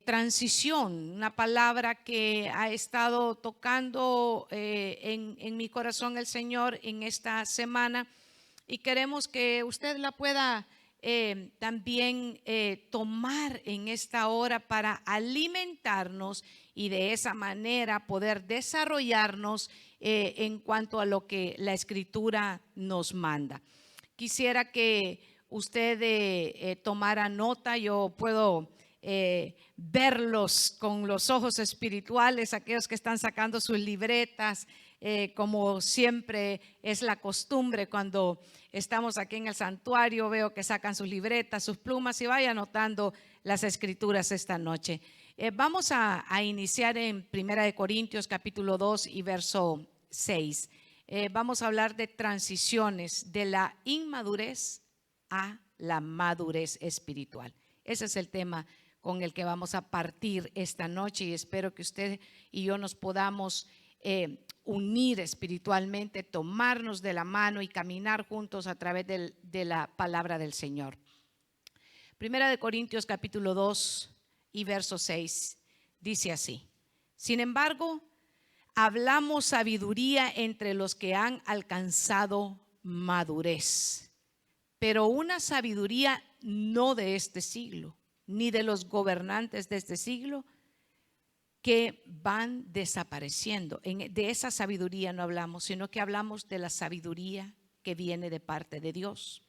transición, una palabra que ha estado tocando en mi corazón el Señor en esta semana, y queremos que usted la pueda también tomar en esta hora para alimentarnos y de esa manera poder desarrollarnos en cuanto a lo que la Escritura nos manda. Quisiera que usted tomara nota. Yo puedo verlos con los ojos espirituales, aquellos que están sacando sus libretas, como siempre es la costumbre cuando estamos aquí en el santuario. Veo que sacan sus libretas, sus plumas, y vaya anotando las escrituras esta noche. Vamos a iniciar en 1 Corintios capítulo 2 y verso 6. Vamos a hablar de transiciones de la inmadurez a la madurez espiritual. Ese es el tema con el que vamos a partir esta noche, y espero que usted y yo nos podamos unir espiritualmente, tomarnos de la mano y caminar juntos a través de la palabra del Señor. 1 Corintios capítulo 2 y verso 6 dice así: sin embargo, hablamos sabiduría entre los que han alcanzado madurez, pero una sabiduría no de este siglo, ni de los gobernantes de este siglo, que van desapareciendo. De esa sabiduría no hablamos, sino que hablamos de la sabiduría que viene de parte de Dios.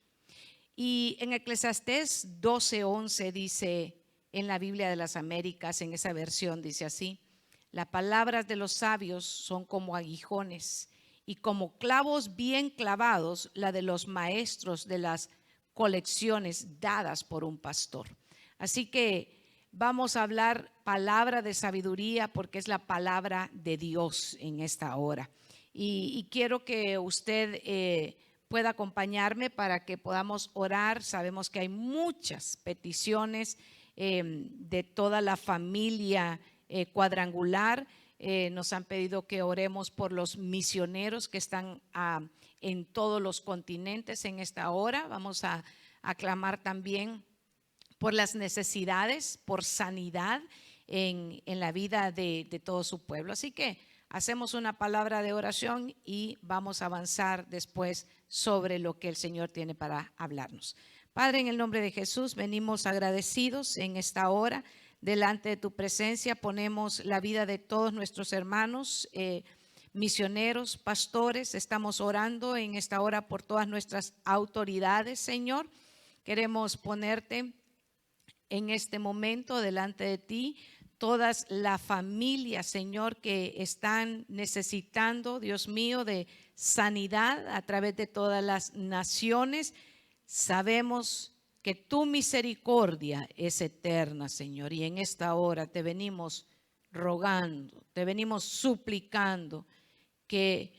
Y en Eclesiastés 12:11 dice, en la Biblia de las Américas, en esa versión dice así: las palabras de los sabios son como aguijones, y como clavos bien clavados la de los maestros de las colecciones dadas por un pastor. Así que vamos a hablar palabra de sabiduría, porque es la palabra de Dios en esta hora. Y quiero que usted pueda acompañarme para que podamos orar. Sabemos que hay muchas peticiones de toda la familia cuadrangular. Nos han pedido que oremos por los misioneros que están en todos los continentes en esta hora. Vamos a clamar también por las necesidades, por sanidad en la vida de todo su pueblo. Así que hacemos una palabra de oración y vamos a avanzar después sobre lo que el Señor tiene para hablarnos. Padre, en el nombre de Jesús, venimos agradecidos en esta hora. Delante de tu presencia ponemos la vida de todos nuestros hermanos misioneros, pastores. Estamos orando en esta hora por todas nuestras autoridades, Señor. Queremos ponerte en este momento delante de ti todas las familias, Señor, que están necesitando, Dios mío, de sanidad a través de todas las naciones. Sabemos que tu misericordia es eterna, Señor, y en esta hora te venimos rogando, te venimos suplicando que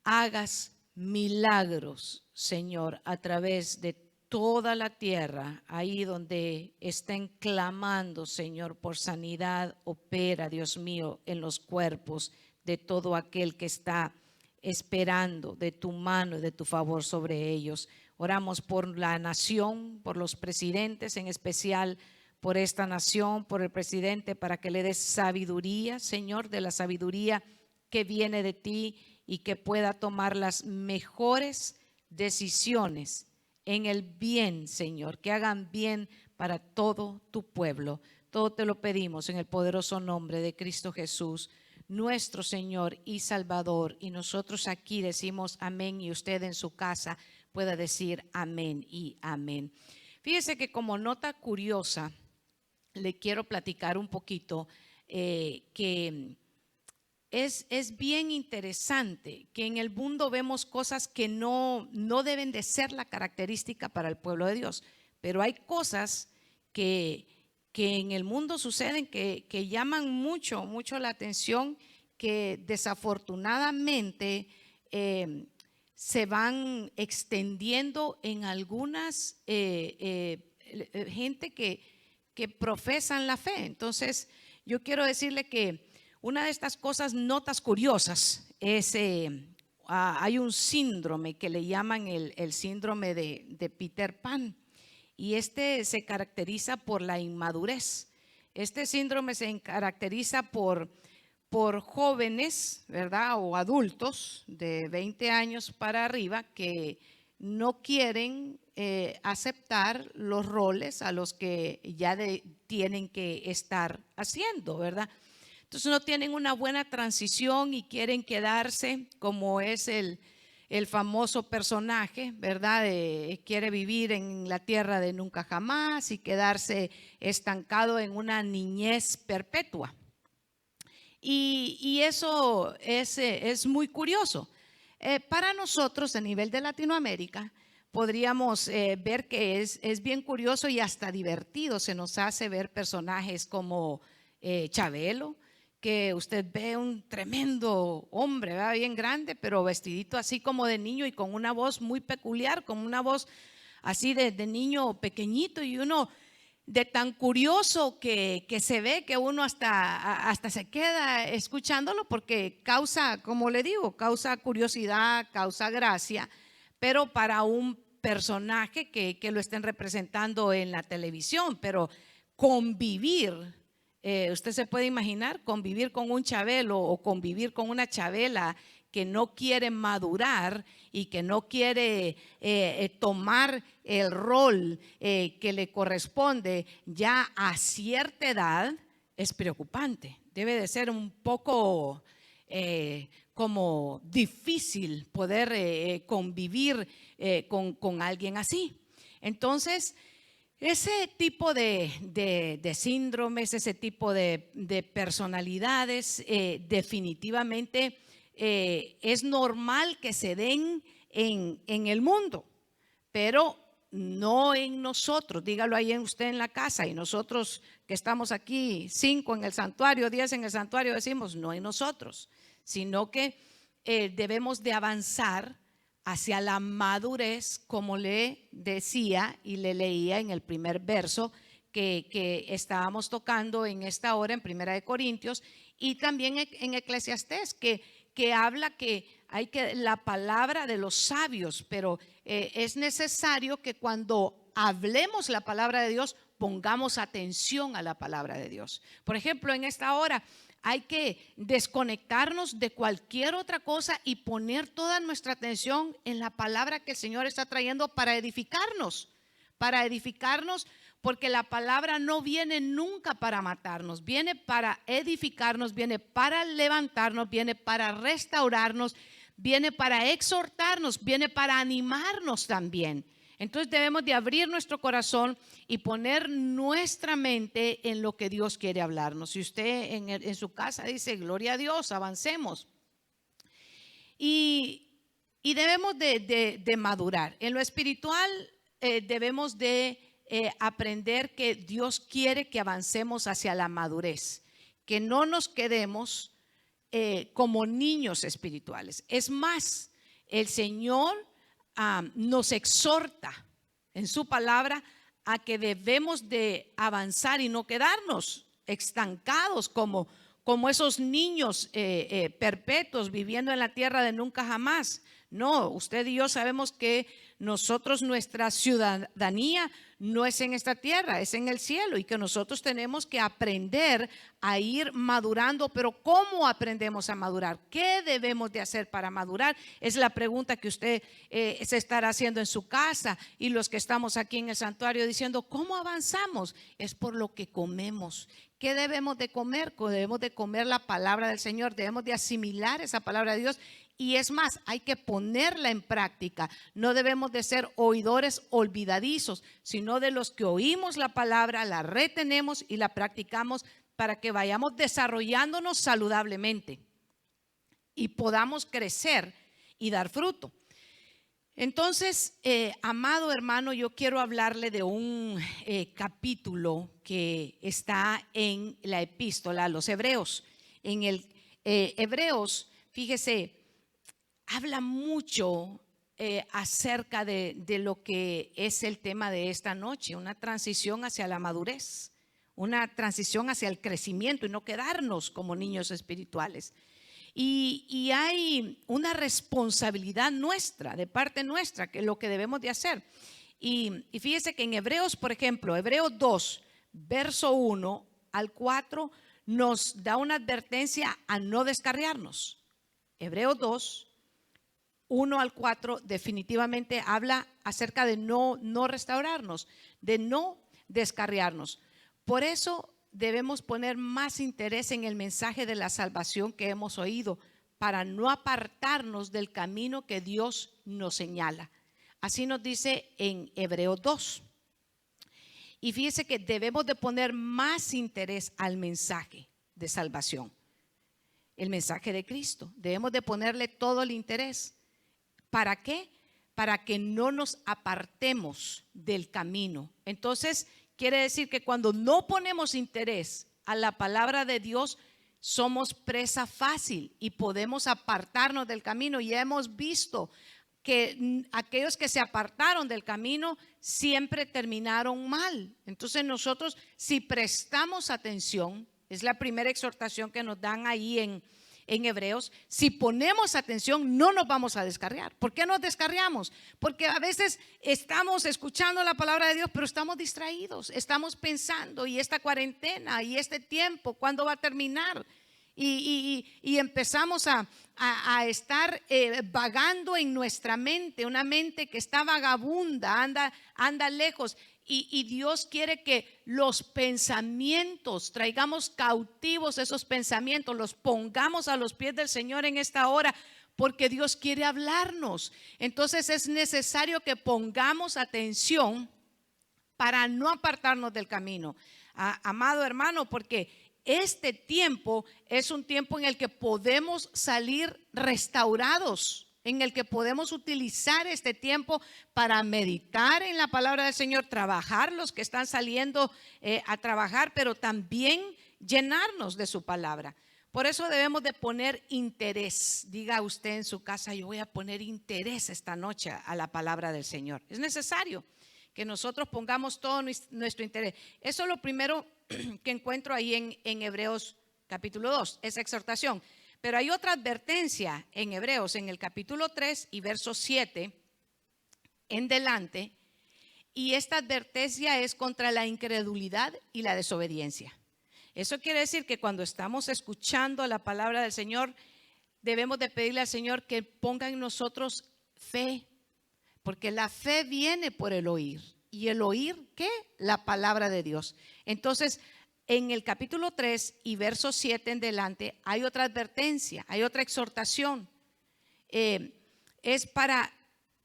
hagas milagros, Señor, a través de toda la tierra. Ahí donde estén clamando, Señor, por sanidad, opera, Dios mío, en los cuerpos de todo aquel que está esperando de tu mano y de tu favor sobre ellos. Oramos por la nación, por los presidentes, en especial por esta nación, por el presidente, para que le des sabiduría, Señor, de la sabiduría que viene de ti, y que pueda tomar las mejores decisiones en el bien, Señor, que hagan bien para todo tu pueblo. Todo te lo pedimos en el poderoso nombre de Cristo Jesús, nuestro Señor y Salvador. Y nosotros aquí decimos amén, y usted en su casa pueda decir amén y amén. Fíjese que como nota curiosa le quiero platicar un poquito que es bien interesante que en el mundo vemos cosas que no deben de ser la característica para el pueblo de Dios, pero hay cosas que en el mundo suceden que llaman mucho la atención, que desafortunadamente se van extendiendo en algunas gente que profesan la fe. Entonces yo quiero decirle que una de estas cosas, notas curiosas, es hay un síndrome que le llaman el síndrome de Peter Pan, y este se caracteriza por la inmadurez. Este síndrome se caracteriza por jóvenes, ¿verdad? O adultos de 20 años para arriba que no quieren aceptar los roles a los que ya tienen que estar haciendo, ¿verdad? Entonces no tienen una buena transición y quieren quedarse como es el famoso personaje, ¿verdad? Quiere vivir en la tierra de nunca jamás y quedarse estancado en una niñez perpetua. Y eso es muy curioso. Para nosotros a nivel de Latinoamérica podríamos ver que es bien curioso y hasta divertido. Se nos hace ver personajes como Chabelo, que usted ve un tremendo hombre, ¿verdad? Bien grande, pero vestidito así como de niño y con una voz muy peculiar, como una voz así de niño pequeñito, y uno de tan curioso que se ve que uno hasta se queda escuchándolo porque causa, como le digo, causa curiosidad, causa gracia, pero para un personaje que lo estén representando en la televisión. Pero convivir, usted se puede imaginar convivir con un Chabelo o convivir con una Chabela que no quiere madurar y que no quiere tomar el rol que le corresponde ya a cierta edad, es preocupante. Debe de ser un poco como difícil poder convivir con alguien así. Entonces, ese tipo de síndromes, ese tipo de personalidades, definitivamente es normal que se den en el mundo, pero no en nosotros. Dígalo ahí en usted en la casa, y nosotros que estamos aquí 5 en el santuario, 10 en el santuario, decimos no en nosotros, sino que debemos de avanzar hacia la madurez, como le decía y le leía en el primer verso que estábamos tocando en esta hora en Primera de Corintios, y también en Eclesiastés, que habla que hay que la palabra de los sabios, pero es necesario que cuando hablemos la palabra de Dios pongamos atención a la palabra de Dios. Por ejemplo, en esta hora hay que desconectarnos de cualquier otra cosa y poner toda nuestra atención en la palabra que el Señor está trayendo para edificarnos, porque la palabra no viene nunca para matarnos, viene para edificarnos, viene para levantarnos, viene para restaurarnos, viene para exhortarnos, viene para animarnos también. Entonces debemos de abrir nuestro corazón y poner nuestra mente en lo que Dios quiere hablarnos. Si usted en su casa dice, gloria a Dios, avancemos. Y debemos de madurar. En lo espiritual debemos de aprender que Dios quiere que avancemos hacia la madurez, que no nos quedemos como niños espirituales. Es más, el Señor nos exhorta en su palabra a que debemos de avanzar y no quedarnos estancados como esos niños perpetuos viviendo en la tierra de nunca jamás. No, usted y yo sabemos que nosotros, nuestra ciudadanía no es en esta tierra, es en el cielo, y que nosotros tenemos que aprender a ir madurando. Pero ¿cómo aprendemos a madurar? ¿Qué debemos de hacer para madurar? Es la pregunta que usted se estará haciendo en su casa, y los que estamos aquí en el santuario diciendo, ¿cómo avanzamos? Es por lo que comemos. ¿Qué debemos de comer? Debemos de comer la palabra del Señor, debemos de asimilar esa palabra de Dios. Y es más, hay que ponerla en práctica. No debemos de ser oidores olvidadizos, sino de los que oímos la palabra, la retenemos y la practicamos para que vayamos desarrollándonos saludablemente y podamos crecer y dar fruto. Entonces, amado hermano, yo quiero hablarle de un capítulo que está en la epístola a los Hebreos. En el Hebreos, fíjese, habla mucho acerca de lo que es el tema de esta noche, una transición hacia la madurez, una transición hacia el crecimiento y no quedarnos como niños espirituales. Y hay una responsabilidad nuestra, de parte nuestra, que es lo que debemos de hacer. Y fíjese que en Hebreos, por ejemplo, Hebreos 2, verso 1, al 4 nos da una advertencia a no descarriarnos. Hebreos 2, 1 al 4 definitivamente habla acerca de no restaurarnos, de no descarriarnos. Por eso debemos poner más interés en el mensaje de la salvación que hemos oído, para no apartarnos del camino que Dios nos señala. Así nos dice en Hebreos 2. Y fíjese que debemos de poner más interés al mensaje de salvación, el mensaje de Cristo. Debemos de ponerle todo el interés. ¿Para qué? Para que no nos apartemos del camino. Entonces, quiere decir que cuando no ponemos interés a la palabra de Dios, somos presa fácil y podemos apartarnos del camino. Y hemos visto que aquellos que se apartaron del camino siempre terminaron mal. Entonces nosotros, si prestamos atención, es la primera exhortación que nos dan ahí en Hebreos, si ponemos atención no nos vamos a descarriar. ¿Por qué nos descarriamos? Porque a veces estamos escuchando la palabra de Dios, pero estamos distraídos, estamos pensando, y esta cuarentena y este tiempo, ¿cuándo va a terminar? Y empezamos a estar vagando en nuestra mente, una mente que está vagabunda, anda lejos. Y Dios quiere que los pensamientos, traigamos cautivos esos pensamientos, los pongamos a los pies del Señor en esta hora, porque Dios quiere hablarnos. Entonces es necesario que pongamos atención para no apartarnos del camino, amado hermano, porque este tiempo es un tiempo en el que podemos salir restaurados, en el que podemos utilizar este tiempo para meditar en la palabra del Señor, trabajar los que están saliendo a trabajar, pero también llenarnos de su palabra. Por eso debemos de poner interés. Diga usted en su casa: yo voy a poner interés esta noche a la palabra del Señor. Es necesario que nosotros pongamos todo nuestro interés. Eso es lo primero que encuentro ahí en Hebreos capítulo 2, esa exhortación. Pero hay otra advertencia en Hebreos, en el capítulo 3 y verso 7 en delante, y esta advertencia es contra la incredulidad y la desobediencia. Eso quiere decir que cuando estamos escuchando la palabra del Señor, debemos de pedirle al Señor que ponga en nosotros fe, porque la fe viene por el oír. ¿Y el oír qué? La palabra de Dios. Entonces, en el capítulo 3 y verso 7 en delante hay otra advertencia, hay otra exhortación. Es para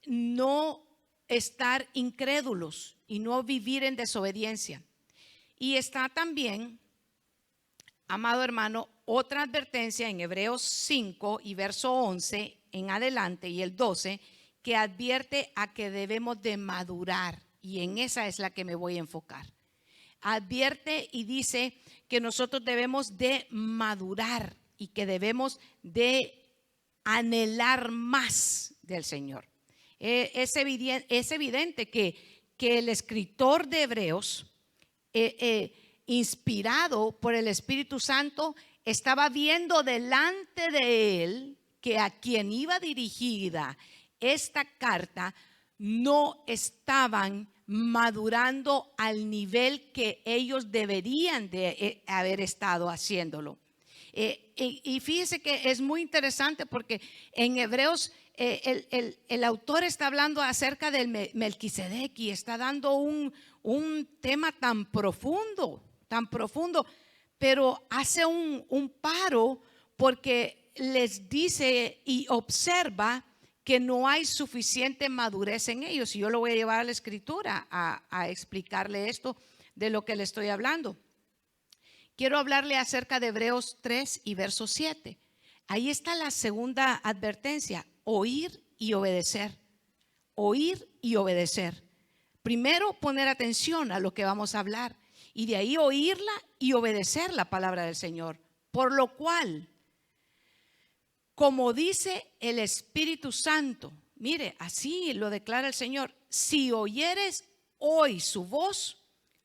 no estar incrédulos y no vivir en desobediencia. Y está también, amado hermano, otra advertencia en Hebreos 5 y verso 11 en adelante y el 12, que advierte a que debemos de madurar, y en esa es la que me voy a enfocar. Advierte y dice que nosotros debemos de madurar y que debemos de anhelar más del Señor. Es evidente que el escritor de Hebreos, inspirado por el Espíritu Santo, estaba viendo delante de él que a quien iba dirigida esta carta no estaban madurando al nivel que ellos deberían de haber estado haciéndolo. Y fíjese que es muy interesante porque en Hebreos el autor está hablando acerca del Melquisedec y está dando un tema tan profundo, pero hace un paro porque les dice y observa que no hay suficiente madurez en ellos. Y yo lo voy a llevar a la escritura a explicarle esto de lo que le estoy hablando. Quiero hablarle acerca de Hebreos 3 y verso 7. Ahí está la segunda advertencia: oír y obedecer. Oír y obedecer. Primero, poner atención a lo que vamos a hablar, y de ahí oírla y obedecer la palabra del Señor. Por lo cual, como dice el Espíritu Santo, mire, así lo declara el Señor: si oyeres hoy su voz,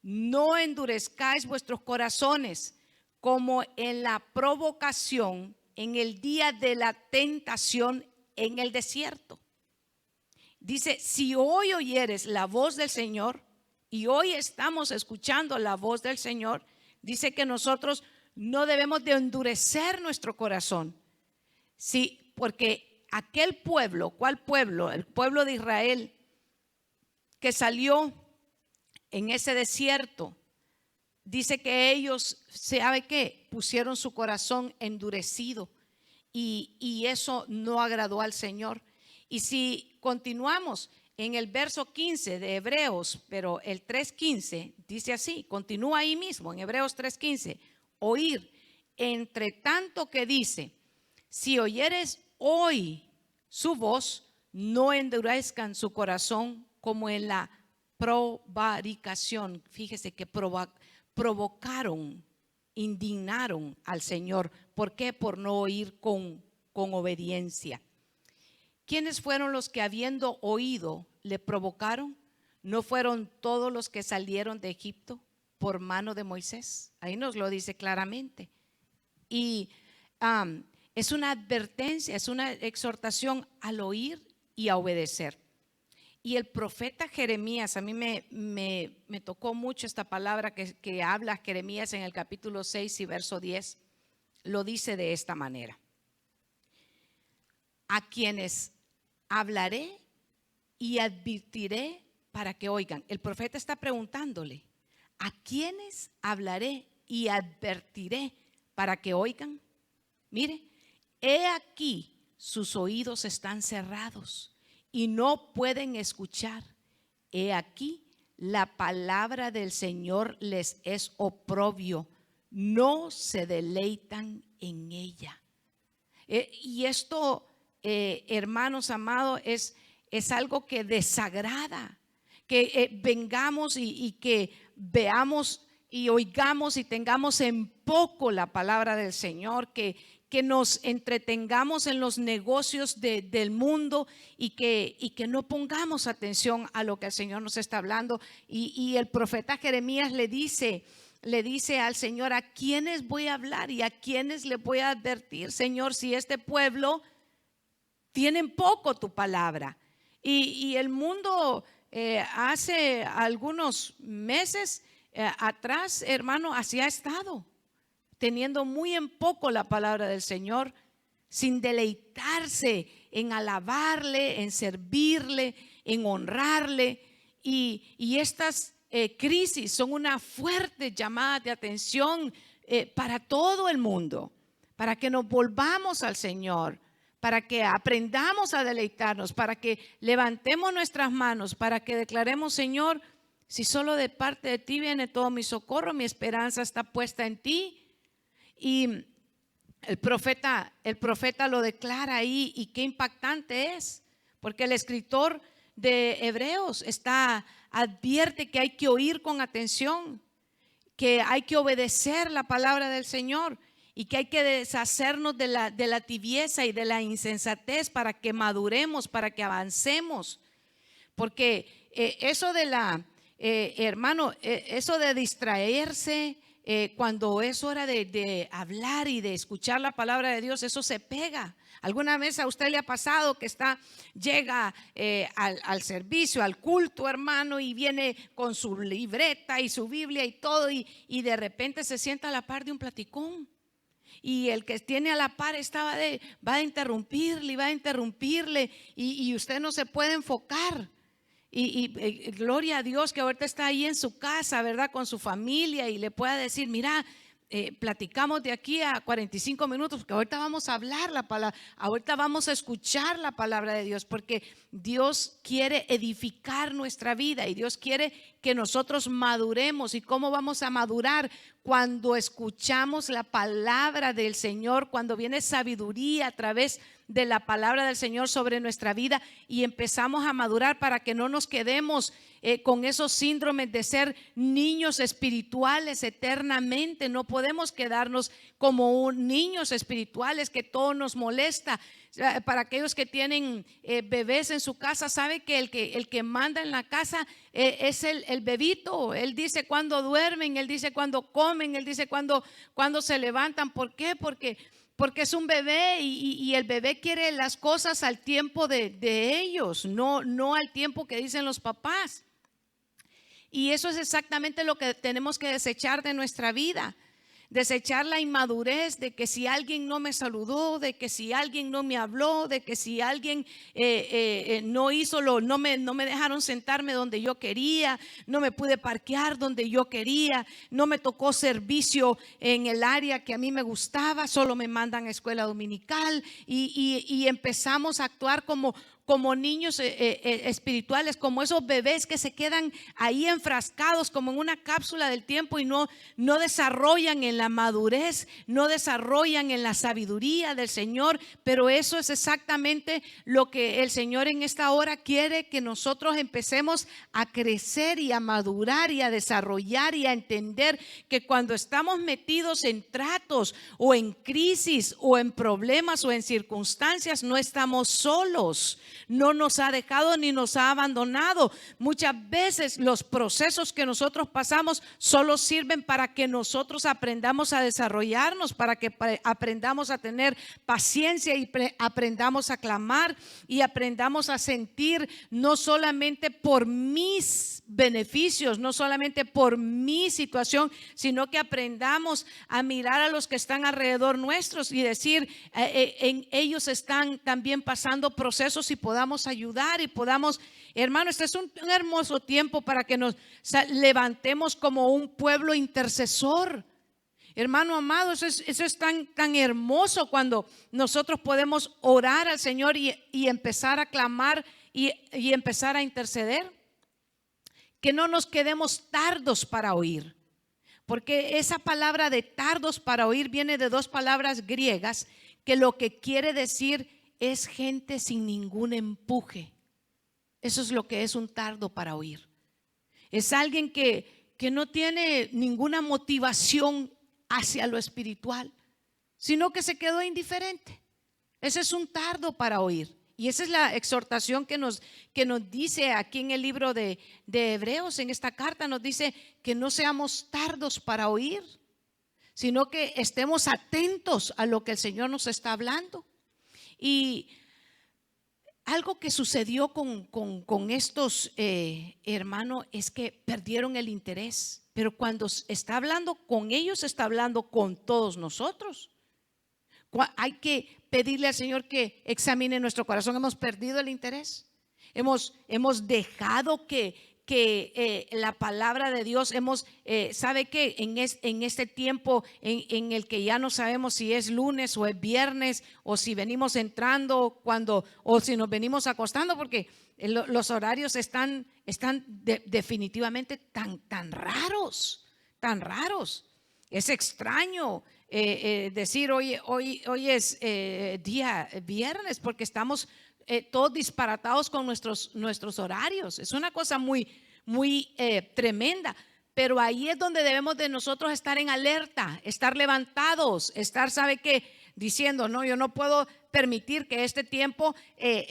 no endurezcáis vuestros corazones como en la provocación en el día de la tentación en el desierto. Dice: si hoy oyeres la voz del Señor, y hoy estamos escuchando la voz del Señor, Dice que nosotros no debemos de endurecer nuestro corazón. Sí, porque aquel pueblo, ¿cuál pueblo? El pueblo de Israel que salió en ese desierto. Dice que ellos, ¿sabe qué? Pusieron su corazón endurecido y eso no agradó al Señor. Y si continuamos en el verso 15 de Hebreos, pero el 3:15 dice así, continúa ahí mismo en Hebreos 3:15, oír, entre tanto que dice, si oyeres hoy su voz, no endurezcan su corazón como en la prevaricación. Fíjese que provocaron, indignaron al Señor. ¿Por qué? Por no oír con obediencia. ¿Quiénes fueron los que habiendo oído le provocaron? ¿No fueron todos los que salieron de Egipto por mano de Moisés? Ahí nos lo dice claramente. Y es una advertencia, es una exhortación al oír y a obedecer. Y el profeta Jeremías, a mí me tocó mucho esta palabra que habla Jeremías en el capítulo 6 y verso 10, lo dice de esta manera. A quienes hablaré y advertiré para que oigan. El profeta está preguntándole, ¿a quiénes hablaré y advertiré para que oigan? Mire, he aquí sus oídos están cerrados y no pueden escuchar. He aquí la palabra del Señor les es oprobio, no se deleitan en ella. Y esto, hermanos amados, es algo que desagrada, que vengamos y que veamos y oigamos y tengamos en poco la palabra del Señor, que nos entretengamos en los negocios del mundo y que no pongamos atención a lo que el Señor nos está hablando. Y el profeta Jeremías le dice al Señor, ¿a quiénes voy a hablar y a quiénes le voy a advertir? Señor, si este pueblo tienen poco tu palabra. Y el mundo hace algunos meses atrás, hermano, así ha estado, teniendo muy en poco la palabra del Señor, sin deleitarse en alabarle, en servirle, en honrarle. Y estas crisis son una fuerte llamada de atención para todo el mundo, para que nos volvamos al Señor, para que aprendamos a deleitarnos, para que levantemos nuestras manos, para que declaremos, Señor, si solo de parte de ti viene todo mi socorro, mi esperanza está puesta en ti. Y el profeta lo declara ahí, y qué impactante es, porque el escritor de Hebreos advierte que hay que oír con atención, que hay que obedecer la palabra del Señor y que hay que deshacernos de la tibieza y de la insensatez para que maduremos, para que avancemos. Porque eso de hermano, eso de distraerse cuando es hora de hablar y de escuchar la palabra de Dios, eso se pega. ¿Alguna vez a usted le ha pasado que llega al servicio, al culto, hermano, y viene con su libreta y su Biblia y todo, y de repente se sienta a la par de un platicón? Y el que tiene a la par va a interrumpirle y usted no se puede enfocar. Y gloria a Dios que ahorita está ahí en su casa, ¿verdad? Con su familia, y le pueda decir, mira, platicamos de aquí a 45 minutos, porque ahorita vamos a hablar la palabra, ahorita vamos a escuchar la palabra de Dios, porque Dios quiere edificar nuestra vida y Dios quiere que nosotros maduremos. ¿Y cómo vamos a madurar? Cuando escuchamos la palabra del Señor, cuando viene sabiduría a través de la palabra del Señor sobre nuestra vida y empezamos a madurar, para que no nos quedemos con esos síndromes de ser niños espirituales eternamente. No podemos quedarnos como niños espirituales que todo nos molesta. Para aquellos que tienen bebés en su casa, sabe que el que manda en la casa es el bebito. Él dice cuando duermen, él dice cuando comen, él dice cuando se levantan. ¿Por qué? Porque es un bebé y el bebé quiere las cosas al tiempo de ellos, no al tiempo que dicen los papás. Y eso es exactamente lo que tenemos que desechar de nuestra vida. Desechar la inmadurez de que si alguien no me saludó, de que si alguien no me habló, de que si alguien no hizo no me dejaron sentarme donde yo quería, no me pude parquear donde yo quería, no me tocó servicio en el área que a mí me gustaba, solo me mandan a escuela dominical y empezamos a actuar como niños espirituales, como esos bebés que se quedan ahí enfrascados como en una cápsula del tiempo y no desarrollan en la madurez, no desarrollan en la sabiduría del Señor. Pero eso es exactamente lo que el Señor en esta hora quiere, que nosotros empecemos a crecer y a madurar y a desarrollar y a entender que cuando estamos metidos en tratos o en crisis o en problemas o en circunstancias, no estamos solos. No nos ha dejado ni nos ha abandonado. Muchas veces los procesos que nosotros pasamos solo sirven para que nosotros aprendamos a desarrollarnos, para que aprendamos a tener paciencia y aprendamos a clamar y aprendamos a sentir no solamente por mis beneficios, no solamente por mi situación, sino que aprendamos a mirar a los que están alrededor nuestros y decir, ellos están también pasando procesos y podamos ayudar y podamos, hermano, este es un hermoso tiempo para que nos levantemos como un pueblo intercesor. Hermano amado, eso es tan hermoso cuando nosotros podemos orar al Señor y empezar a clamar y empezar a interceder. Que no nos quedemos tardos para oír, porque esa palabra de tardos para oír viene de dos palabras griegas que lo que quiere decir es gente sin ningún empuje. Eso es lo que es un tardo para oír. Es alguien que no tiene ninguna motivación hacia lo espiritual, sino que se quedó indiferente. Ese es un tardo para oír. Y esa es la exhortación que nos dice aquí en el libro de Hebreos, en esta carta nos dice que no seamos tardos para oír, sino que estemos atentos a lo que el Señor nos está hablando. Y algo que sucedió con estos hermanos es que perdieron el interés, pero cuando está hablando con ellos, está hablando con todos nosotros. Hay que pedirle al Señor que examine nuestro corazón. Hemos perdido el interés, hemos dejado que la palabra de Dios, sabe que en este tiempo en el que ya no sabemos si es lunes o es viernes, o si venimos entrando o si nos venimos acostando, porque los horarios están definitivamente tan raros. Es extraño decir hoy es día viernes, porque estamos todos disparatados con nuestros horarios. Es una cosa muy tremenda. Pero ahí es donde debemos de nosotros estar en alerta, estar levantados, estar, ¿sabe qué? Diciendo, no, yo no puedo permitir que este tiempo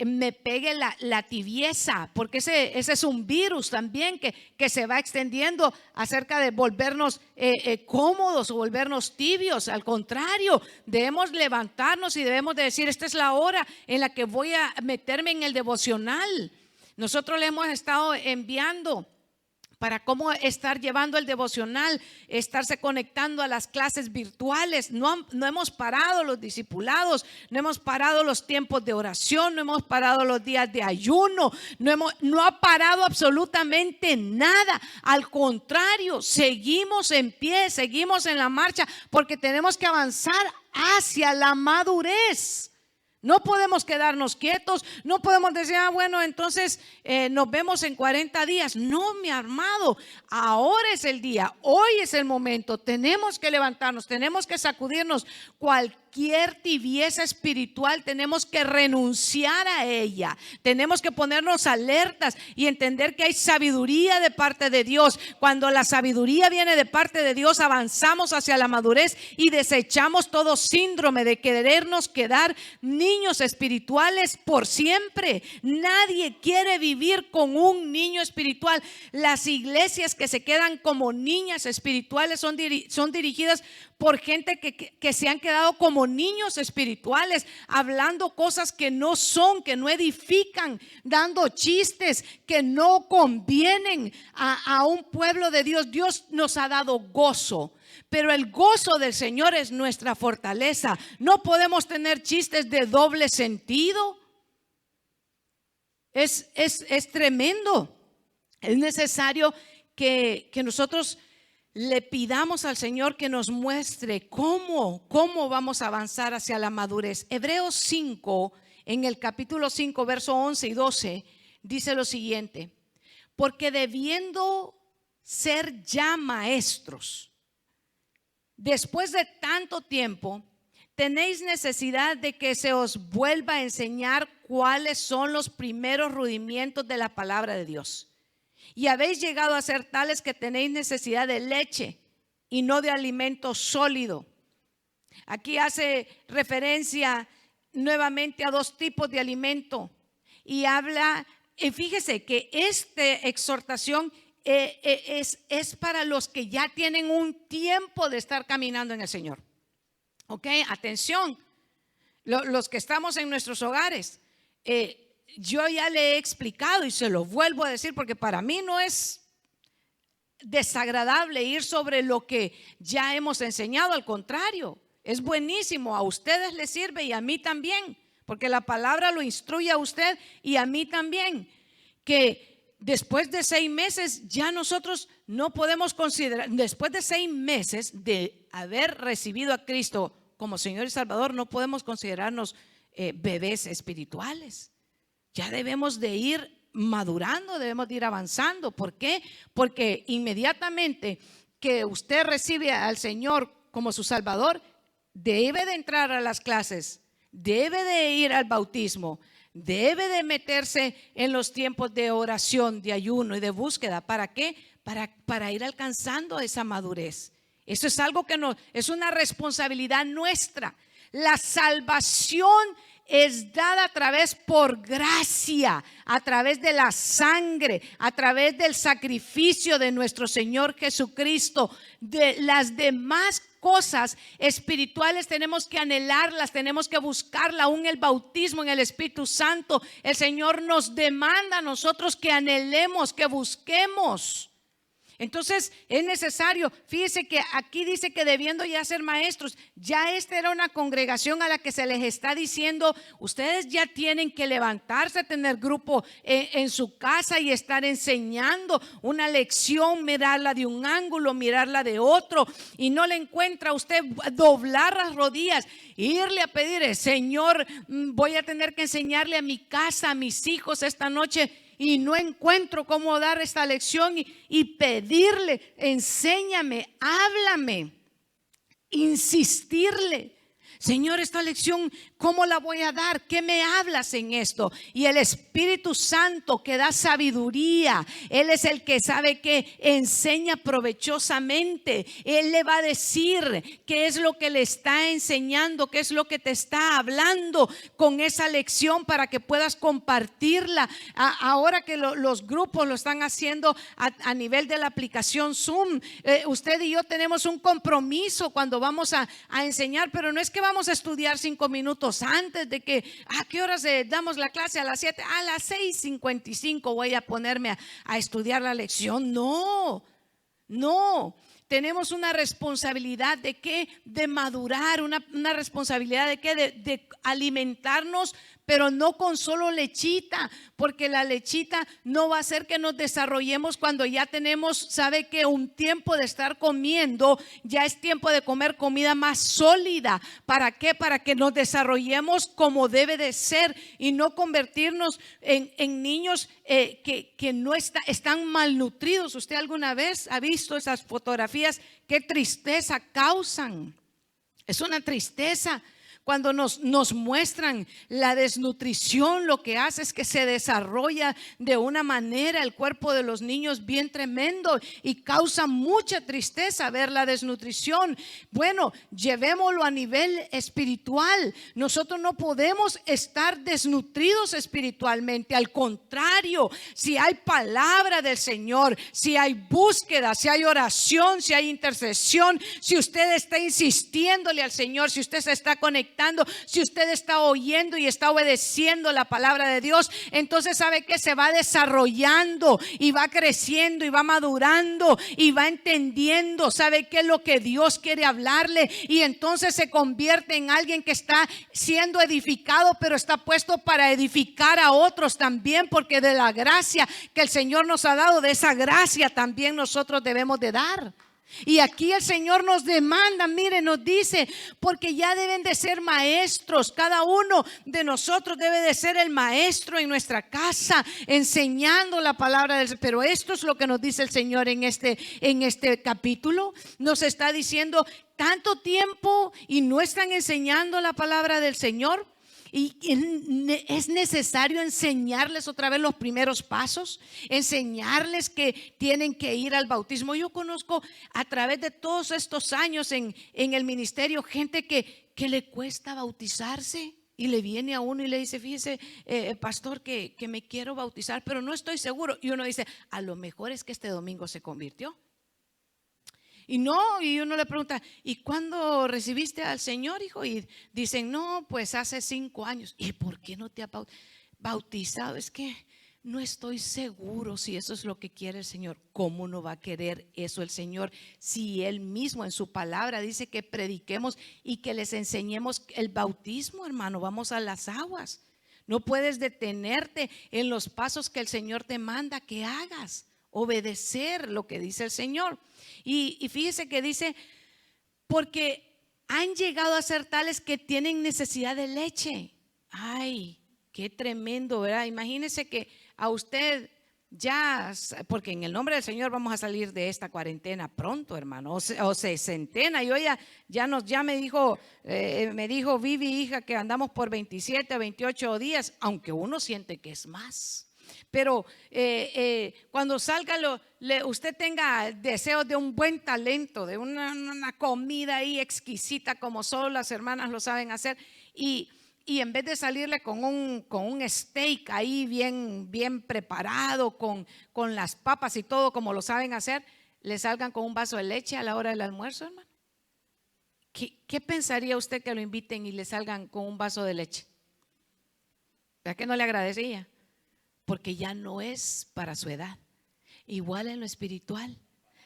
me pegue la tibieza, porque ese es un virus también que se va extendiendo acerca de volvernos cómodos o volvernos tibios. Al contrario, debemos levantarnos y debemos de decir, esta es la hora en la que voy a meterme en el devocional. Nosotros le hemos estado enviando para cómo estar llevando el devocional, estarse conectando a las clases virtuales. No hemos parado los discipulados, no hemos parado los tiempos de oración, no hemos parado los días de ayuno, no ha parado absolutamente nada. Al contrario, seguimos en pie, seguimos en la marcha, porque tenemos que avanzar hacia la madurez. No podemos quedarnos quietos, no podemos decir, bueno, entonces nos vemos en 40 días. No, mi amado, ahora es el día, hoy es el momento. Tenemos que levantarnos, tenemos que sacudirnos cualquier tibieza espiritual, tenemos que renunciar a ella. Tenemos que ponernos alertas y entender que hay sabiduría de parte de Dios. Cuando la sabiduría viene de parte de Dios, avanzamos hacia la madurez y desechamos todo síndrome de querernos quedar niños espirituales por siempre. Nadie quiere vivir con un niño espiritual. Las iglesias que se quedan como niñas espirituales son dirigidas por gente que se han quedado como niños espirituales, hablando cosas que no son, que no edifican, dando chistes que no convienen a un pueblo de Dios. Dios nos ha dado gozo. pero el gozo del Señor es nuestra fortaleza. No podemos tener chistes de doble sentido. Es tremendo. Es necesario que nosotros le pidamos al Señor que nos muestre cómo vamos a avanzar hacia la madurez. Hebreos 5, en el capítulo 5, verso 11 y 12, dice lo siguiente: porque debiendo ser ya maestros, después de tanto tiempo, tenéis necesidad de que se os vuelva a enseñar cuáles son los primeros rudimentos de la palabra de Dios. Y habéis llegado a ser tales que tenéis necesidad de leche y no de alimento sólido. Aquí hace referencia nuevamente a dos tipos de alimento. Y habla, y fíjese que esta exhortación es para los que ya tienen un tiempo de estar caminando en el Señor. Ok, atención, los que estamos en nuestros hogares. Yo ya le he explicado y se lo vuelvo a decir porque para mí no es desagradable ir sobre lo que ya hemos enseñado. Al contrario, es buenísimo. A ustedes les sirve y a mí también, porque la palabra lo instruye a usted y a mí también. Que después de 6 meses ya nosotros no podemos considerar, después de 6 meses de haber recibido a Cristo como Señor y Salvador, no podemos considerarnos bebés espirituales. Ya debemos de ir madurando, debemos de ir avanzando. ¿Por qué? Porque inmediatamente que usted recibe al Señor como su Salvador, debe de entrar a las clases, debe de ir al bautismo, debe de meterse en los tiempos de oración, de ayuno y de búsqueda. ¿Para qué? Para ir alcanzando esa madurez. Eso es algo que es una responsabilidad nuestra. La salvación es dada por gracia, a través de la sangre, a través del sacrificio de nuestro Señor Jesucristo. De las demás cosas espirituales tenemos que anhelarlas, tenemos que buscarla. Aún el bautismo en el Espíritu Santo, el Señor nos demanda a nosotros que anhelemos, que busquemos. Entonces es necesario, fíjese que aquí dice que debiendo ya ser maestros, ya esta era una congregación a la que se les está diciendo: ustedes ya tienen que levantarse, tener grupo en su casa y estar enseñando una lección, mirarla de un ángulo, mirarla de otro, y no le encuentra usted doblar las rodillas, irle a pedir: Señor, voy a tener que enseñarle a mi casa, a mis hijos esta noche, y no encuentro cómo dar esta lección, y pedirle: enséñame, háblame, insistirle: Señor, esta lección, ¿cómo la voy a dar? ¿Qué me hablas en esto? Y el Espíritu Santo que da sabiduría, Él es el que sabe que enseña provechosamente. Él le va a decir qué es lo que le está enseñando, qué es lo que te está hablando con esa lección para que puedas compartirla. Ahora que los grupos lo están haciendo a nivel de la aplicación Zoom, usted y yo tenemos un compromiso cuando vamos a enseñar, pero no es que vamos a estudiar 5 minutos antes de que, ¿a qué horas damos la clase? A las 7, a las 6:55 voy a ponerme a estudiar la lección. No. Tenemos una responsabilidad de qué, de madurar, una responsabilidad de qué, de alimentarnos, pero no con solo lechita, porque la lechita no va a hacer que nos desarrollemos cuando ya tenemos, sabe que un tiempo de estar comiendo, ya es tiempo de comer comida más sólida. ¿Para qué? Para que nos desarrollemos como debe de ser y no convertirnos en niños que no están malnutridos. ¿Usted alguna vez ha visto esas fotografías? ¿Qué tristeza causan? Es una tristeza. Cuando nos muestran la desnutrición, lo que hace es que se desarrolla de una manera el cuerpo de los niños bien tremendo, y causa mucha tristeza ver la desnutrición. Bueno, llevémoslo a nivel espiritual. Nosotros no podemos estar desnutridos espiritualmente. Al contrario, si hay palabra del Señor, si hay búsqueda, si hay oración, si hay intercesión, si usted está insistiéndole al Señor, si usted se está conectando conectando, si usted está oyendo y está obedeciendo la palabra de Dios, entonces sabe que se va desarrollando y va creciendo y va madurando y va entendiendo, sabe qué es lo que Dios quiere hablarle, y entonces se convierte en alguien que está siendo edificado, pero está puesto para edificar a otros también, porque de la gracia que el Señor nos ha dado, de esa gracia también nosotros debemos de dar. Y aquí el Señor nos demanda, mire, nos dice, porque ya deben de ser maestros. Cada uno de nosotros debe de ser el maestro en nuestra casa, enseñando la palabra del Señor. Pero esto es lo que nos dice el Señor en este capítulo. Nos está diciendo tanto tiempo y no están enseñando la palabra del Señor. Y es necesario enseñarles otra vez los primeros pasos, enseñarles que tienen que ir al bautismo. Yo conozco a través de todos estos años en el ministerio gente que le cuesta bautizarse. Y le viene a uno y le dice, fíjese, pastor, que me quiero bautizar, pero no estoy seguro. Y uno dice, a lo mejor es que este domingo se convirtió. Y uno le pregunta, ¿y cuándo recibiste al Señor, hijo? Y dicen, no, pues hace 5 años. ¿Y por qué no te has bautizado? Es que no estoy seguro si eso es lo que quiere el Señor. ¿Cómo no va a querer eso el Señor si Él mismo en su palabra dice que prediquemos y que les enseñemos el bautismo, hermano? Vamos a las aguas. No puedes detenerte en los pasos que el Señor te manda que hagas. Obedecer lo que dice el Señor. Y fíjese que dice, porque han llegado a ser tales que tienen necesidad de leche. Ay, qué tremendo, ¿verdad? Imagínese que a usted ya, porque en el nombre del Señor vamos a salir de esta cuarentena pronto, hermano, o sesentena. Yo ya me dijo Vivi, hija, que andamos por 27 a 28 días, aunque uno siente que es más. Pero cuando salga, usted tenga deseos de un buen talento, de una comida ahí exquisita como solo las hermanas lo saben hacer, y en vez de salirle con un steak ahí bien preparado, con las papas y todo como lo saben hacer, le salgan con un vaso de leche a la hora del almuerzo, hermano. ¿Qué pensaría usted que lo inviten y le salgan con un vaso de leche? ¿Verdad que no le agradecería? Porque ya no es para su edad. Igual en lo espiritual,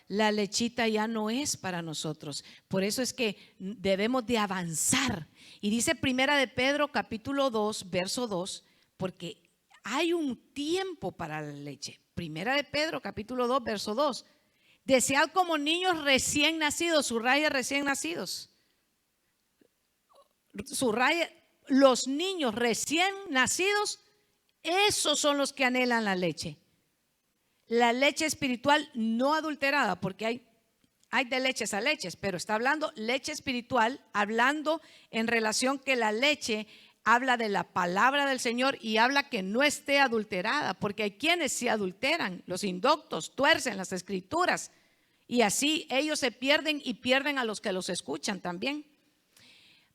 la lechita ya no es para nosotros. Por eso es que debemos de avanzar. Y dice Primera de Pedro capítulo 2 verso 2, porque hay un tiempo para la leche. Primera de Pedro capítulo 2 verso 2. Desead como niños recién nacidos, subraya recién nacidos. Subraya, los niños recién nacidos, esos son los que anhelan la leche. La leche espiritual no adulterada, porque hay de leches a leches, pero está hablando leche espiritual, hablando en relación que la leche habla de la palabra del Señor y habla que no esté adulterada, porque hay quienes se adulteran, los indoctos tuercen las escrituras y así ellos se pierden y pierden a los que los escuchan también.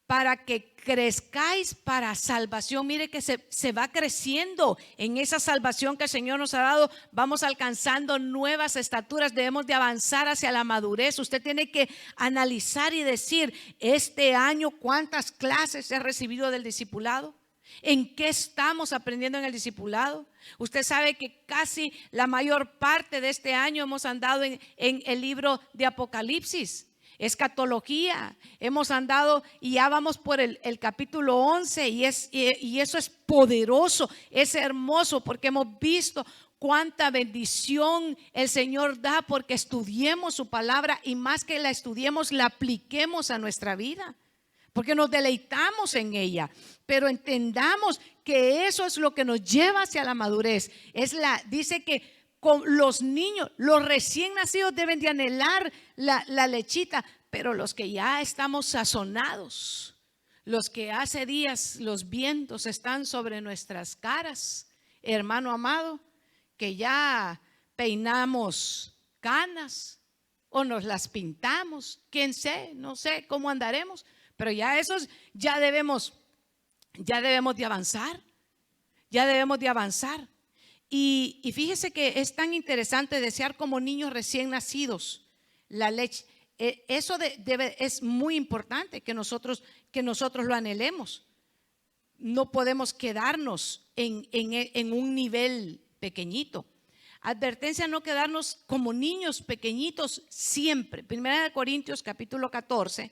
Para que crezcáis para salvación. Mire que se va creciendo en esa salvación que el Señor nos ha dado. Vamos alcanzando nuevas estaturas. Debemos de avanzar hacia la madurez. Usted tiene que analizar y decir, este año ¿cuántas clases he recibido del discipulado? ¿En qué estamos aprendiendo en el discipulado? Usted sabe que casi la mayor parte de este año hemos andado en el libro de Apocalipsis. Escatología, hemos andado y ya vamos por el capítulo 11 y eso es poderoso, es hermoso porque hemos visto cuánta bendición el Señor da porque estudiemos su palabra y más que la estudiemos, la apliquemos a nuestra vida, porque nos deleitamos en ella, pero entendamos que eso es lo que nos lleva hacia la madurez. Dice que con los niños, los recién nacidos deben de anhelar la lechita, pero los que ya estamos sazonados, los que hace días los vientos están sobre nuestras caras, hermano amado, que ya peinamos canas o nos las pintamos, quién sé, no sé cómo andaremos, pero ya esos ya debemos de avanzar, ya debemos de avanzar. Y fíjese que es tan interesante desear como niños recién nacidos la leche. eso es muy importante que nosotros lo anhelemos. No podemos quedarnos en un nivel pequeñito. Advertencia: no quedarnos como niños pequeñitos siempre. Primera de Corintios capítulo 14,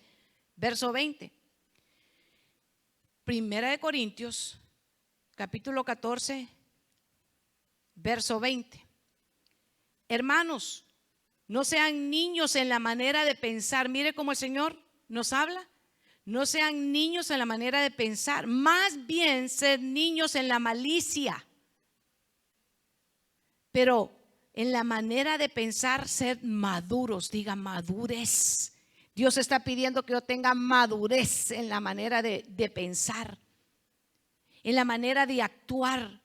verso 20. Primera de Corintios capítulo 14, verso 20. Hermanos, no sean niños en la manera de pensar. Mire cómo el Señor nos habla. No sean niños en la manera de pensar, más bien ser niños en la malicia. Pero en la manera de pensar, ser maduros, diga madurez. Dios está pidiendo que yo tenga madurez en la manera de pensar, en la manera de actuar.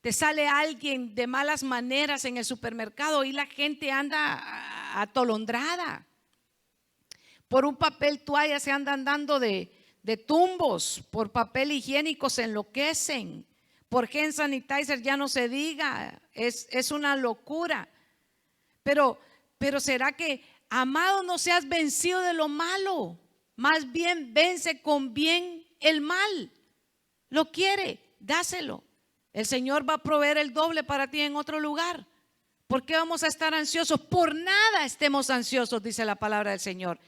Te sale alguien de malas maneras en el supermercado y la gente anda atolondrada. Por un papel toalla se andan dando de tumbos, por papel higiénico se enloquecen, por hand sanitizer ya no se diga, es una locura. Pero será que, amado, no seas vencido de lo malo, más bien vence con bien el mal. Lo quiere, dáselo. El Señor va a proveer el doble para ti en otro lugar. ¿Por qué vamos a estar ansiosos? Por nada estemos ansiosos, dice la palabra del Señor.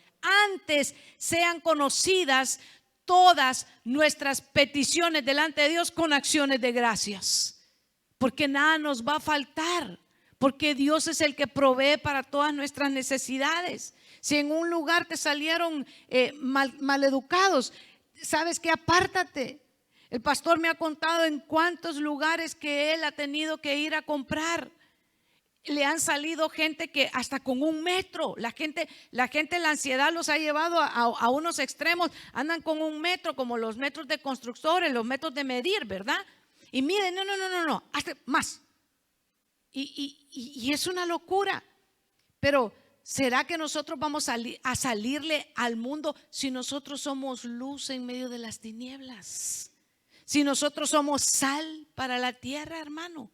Antes sean conocidas todas nuestras peticiones delante de Dios con acciones de gracias, porque nada nos va a faltar, porque Dios es el que provee para todas nuestras necesidades. Si en un lugar te salieron maleducados, ¿sabes qué? Apártate. El pastor me ha contado en cuántos lugares que él ha tenido que ir a comprar. Le han salido gente que hasta con 1 metro, la gente, la ansiedad los ha llevado a unos extremos. Andan con 1 metro, como los metros de constructores, los metros de medir, ¿verdad? Y miren, no, hasta más. Y es una locura. Pero ¿será que nosotros vamos a salirle al mundo si nosotros somos luz en medio de las tinieblas? Si nosotros somos sal para la tierra, hermano.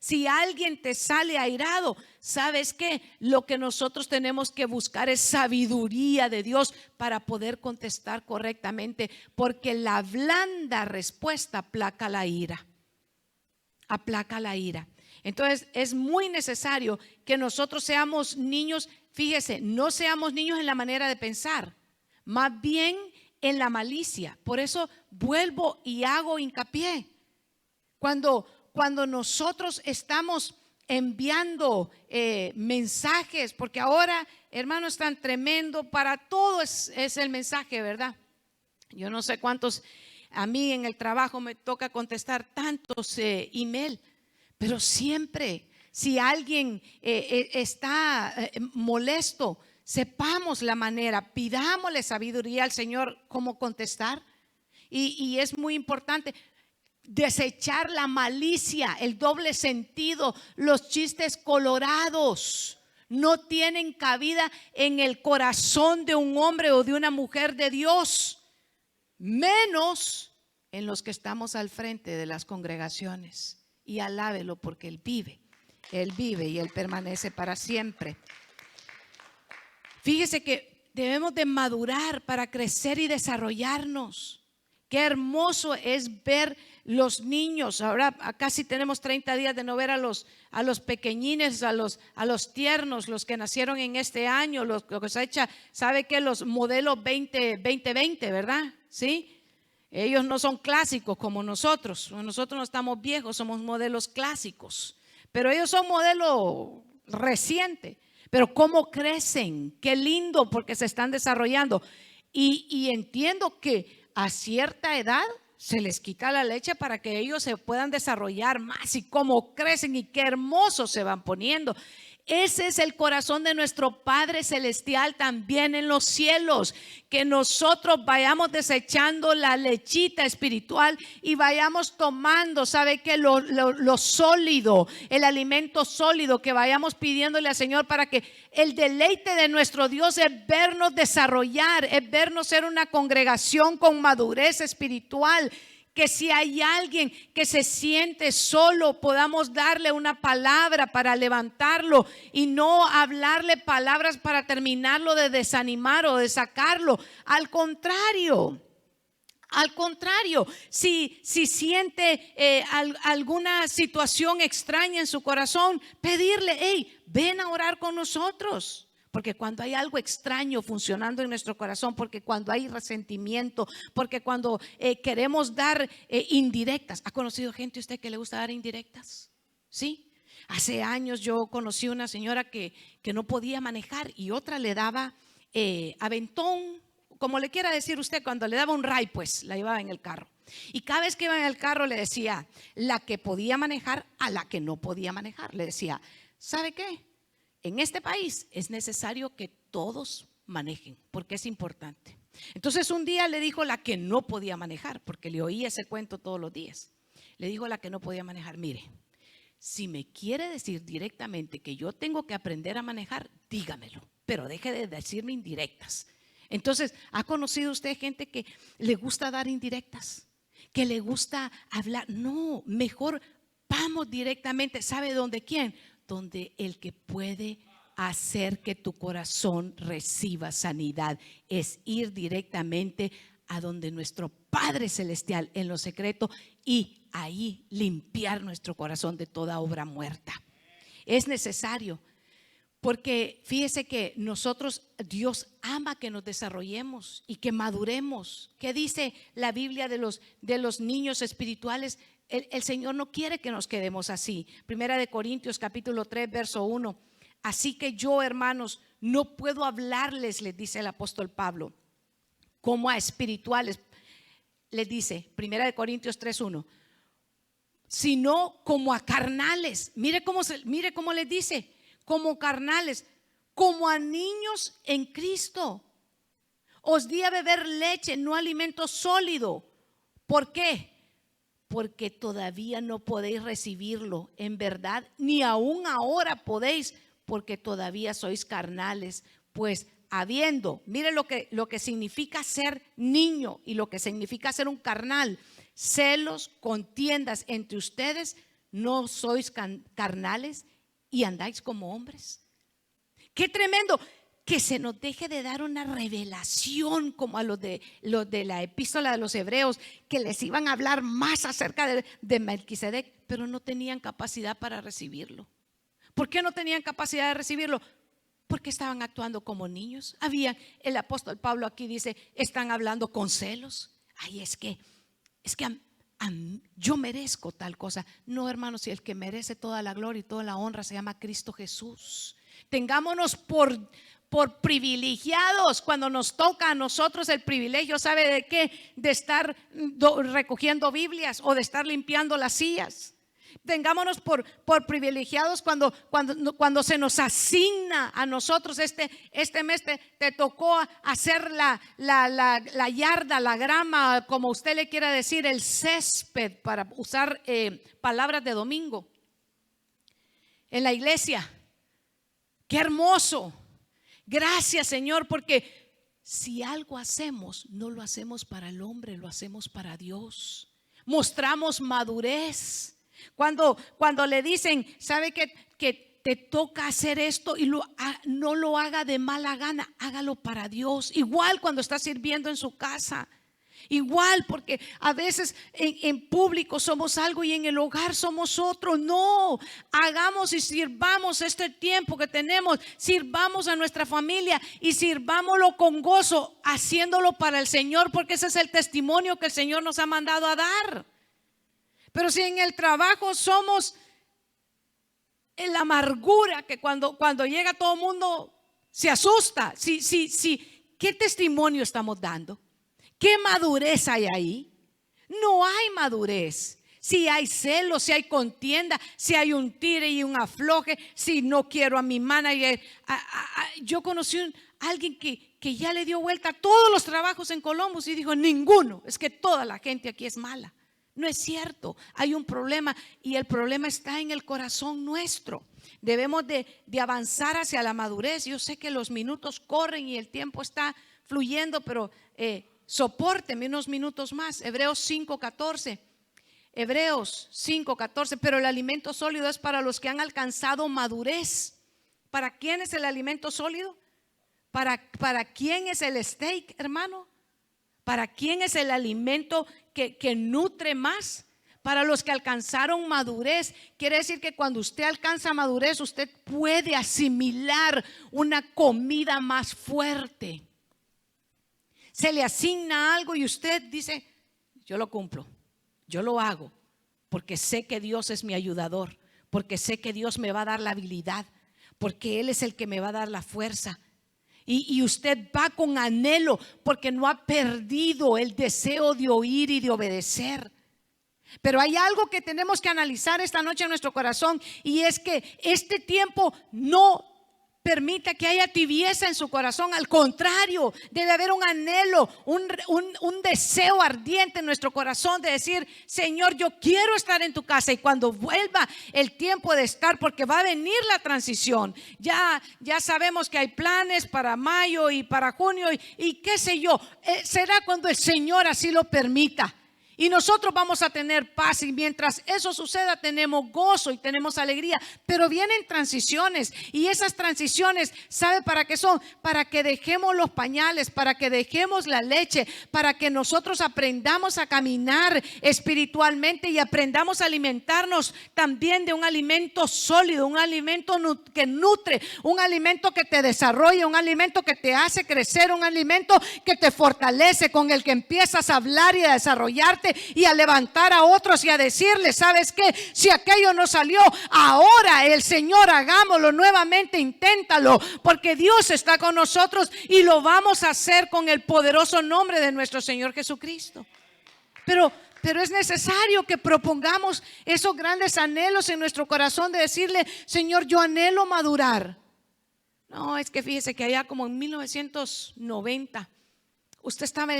Si alguien te sale airado, ¿sabes qué? Lo que nosotros tenemos que buscar es sabiduría de Dios para poder contestar correctamente, porque la blanda respuesta aplaca la ira. Aplaca la ira. Entonces es muy necesario que nosotros seamos niños. Fíjese, no seamos niños en la manera de pensar, más bien en la malicia. Por eso vuelvo y hago hincapié. Cuando nosotros estamos enviando mensajes, porque ahora, hermano, es tan tremendo, para todo es el mensaje, ¿verdad? Yo no sé cuántos, a mí en el trabajo me toca contestar tantos email, pero siempre, si alguien está molesto, sepamos la manera, pidámosle sabiduría al Señor cómo contestar. Y es muy importante desechar la malicia, el doble sentido, los chistes colorados. No tienen cabida en el corazón de un hombre o de una mujer de Dios, menos en los que estamos al frente de las congregaciones. Y alábelo, porque Él vive y Él permanece para siempre. Fíjese que debemos de madurar para crecer y desarrollarnos. Qué hermoso es ver los niños. Ahora casi tenemos 30 días de no ver a los pequeñines, a los tiernos, los que nacieron en este año, lo que se echa, sabe que los modelos 2020, ¿verdad? ¿Sí? Ellos no son clásicos como nosotros. Nosotros no estamos viejos, somos modelos clásicos. Pero ellos son modelos recientes. Pero cómo crecen, qué lindo, porque se están desarrollando. Y entiendo que a cierta edad se les quita la leche para que ellos se puedan desarrollar más, y cómo crecen y qué hermosos se van poniendo. Ese es el corazón de nuestro Padre Celestial también en los cielos, que nosotros vayamos desechando la lechita espiritual y vayamos tomando, ¿sabe qué? Lo sólido, el alimento sólido, que vayamos pidiéndole al Señor, para que el deleite de nuestro Dios es vernos desarrollar, es vernos ser una congregación con madurez espiritual, Que si hay alguien que se siente solo, podamos darle una palabra para levantarlo y no hablarle palabras para terminarlo de desanimar o de sacarlo. Al contrario, si siente alguna situación extraña en su corazón, pedirle, hey, ven a orar con nosotros. Porque cuando hay algo extraño funcionando en nuestro corazón, porque cuando hay resentimiento, porque cuando queremos dar indirectas. ¿Ha conocido gente usted que le gusta dar indirectas? ¿Sí? Hace años yo conocí una señora que no podía manejar y otra le daba aventón, como le quiera decir usted, cuando le daba un ray, pues la llevaba en el carro. Y cada vez que iba en el carro le decía, la que podía manejar a la que no podía manejar. Le decía, ¿sabe qué? En este país es necesario que todos manejen, porque es importante. Entonces un día le dijo la que no podía manejar, porque le oía ese cuento todos los días. Le dijo a la que no podía manejar, mire, si me quiere decir directamente que yo tengo que aprender a manejar, dígamelo, pero deje de decirme indirectas. Entonces, ¿ha conocido usted gente que le gusta dar indirectas? Que le gusta hablar. No, mejor vamos directamente. ¿Sabe dónde quién? Donde el que puede hacer que tu corazón reciba sanidad es ir directamente a donde nuestro Padre Celestial en lo secreto y ahí limpiar nuestro corazón de toda obra muerta. Es necesario, porque fíjese que nosotros, Dios ama que nos desarrollemos y que maduremos. ¿Qué dice la Biblia de los niños espirituales? El Señor no quiere que nos quedemos así. Primera de Corintios capítulo 3 verso 1. Así que yo, hermanos, no puedo hablarles, les dice el apóstol Pablo, como a espirituales. Les dice, Primera de Corintios 3:1, sino como a carnales. Mire cómo les dice, como carnales, como a niños en Cristo. Os di a beber leche, no alimento sólido. ¿Por qué? Porque todavía no podéis recibirlo en verdad, ni aún ahora podéis, porque todavía sois carnales. Pues habiendo, mire lo que significa ser niño y lo que significa ser un carnal: celos, contiendas entre ustedes, no sois carnales y andáis como hombres. Qué tremendo. Que se nos deje de dar una revelación como a los de la epístola de los Hebreos, que les iban a hablar más acerca de Melquisedec, pero no tenían capacidad para recibirlo. ¿Por qué no tenían capacidad de recibirlo? Porque estaban actuando como niños. El apóstol Pablo aquí dice, están hablando con celos. Ay, es que yo merezco tal cosa. No, hermanos, si el que merece toda la gloria y toda la honra se llama Cristo Jesús. Tengámonos por privilegiados cuando nos toca a nosotros el privilegio. ¿Sabe de qué? De estar recogiendo Biblias o de estar limpiando las sillas. Tengámonos por privilegiados cuando se nos asigna a nosotros este mes te tocó hacer la yarda, la grama, como usted le quiera decir, el césped, para usar palabras de domingo en la iglesia. Qué hermoso. Gracias, Señor, porque si algo hacemos, no lo hacemos para el hombre, lo hacemos para Dios. Mostramos madurez. Cuando le dicen, ¿sabe que te toca hacer esto? Y no lo haga de mala gana, hágalo para Dios. Igual cuando está sirviendo en su casa. Igual, porque a veces en público somos algo y en el hogar somos otro. No, hagamos y sirvamos este tiempo que tenemos, sirvamos a nuestra familia y sirvámoslo con gozo, haciéndolo para el Señor, porque ese es el testimonio que el Señor nos ha mandado a dar. Pero si en el trabajo somos en la amargura, que cuando llega todo el mundo se asusta, ¿qué testimonio estamos dando? ¿Qué madurez hay ahí? No hay madurez. Si hay celos, si hay contienda, si hay un tire y un afloje, si no quiero a mi manager. Yo conocí a alguien que ya le dio vuelta a todos los trabajos en Columbus y dijo, ninguno, es que toda la gente aquí es mala. No es cierto, hay un problema y el problema está en el corazón nuestro. Debemos de avanzar hacia la madurez. Yo sé que los minutos corren y el tiempo está fluyendo, pero sopórteme unos minutos más. Hebreos 5:14. Hebreos 5:14. Pero el alimento sólido es para los que han alcanzado madurez. ¿Para quién es el alimento sólido? ¿Para quién es el steak, hermano? ¿Para quién es el alimento que nutre más? Para los que alcanzaron madurez. Quiere decir que cuando usted alcanza madurez, usted puede asimilar una comida más fuerte. Se le asigna algo y usted dice: yo lo cumplo, yo lo hago, porque sé que Dios es mi ayudador, porque sé que Dios me va a dar la habilidad, porque Él es el que me va a dar la fuerza. Y usted va con anhelo porque no ha perdido el deseo de oír y de obedecer. Pero hay algo que tenemos que analizar esta noche en nuestro corazón, y es que este tiempo no permita que haya tibieza en su corazón. Al contrario, debe haber un anhelo, un deseo ardiente en nuestro corazón de decir: Señor, yo quiero estar en tu casa. Y cuando vuelva el tiempo de estar, porque va a venir la transición, ya sabemos que hay planes para mayo y para junio y qué sé yo, será cuando el Señor así lo permita. Y nosotros vamos a tener paz, y mientras eso suceda tenemos gozo y tenemos alegría. Pero vienen transiciones, y esas transiciones, ¿sabe para qué son? Para que dejemos los pañales, para que dejemos la leche, para que nosotros aprendamos a caminar espiritualmente y aprendamos a alimentarnos también de un alimento sólido, un alimento que nutre, un alimento que te desarrolla, un alimento que te hace crecer, un alimento que te fortalece, con el que empiezas a hablar y a desarrollarte y a levantar a otros y a decirles: ¿sabes qué? Si aquello no salió, ahora el Señor, hagámoslo nuevamente, inténtalo, porque Dios está con nosotros y lo vamos a hacer con el poderoso nombre de nuestro Señor Jesucristo. Pero es necesario que propongamos esos grandes anhelos en nuestro corazón de decirle: Señor, yo anhelo madurar. No, es que fíjese que allá como en 1990 usted estaba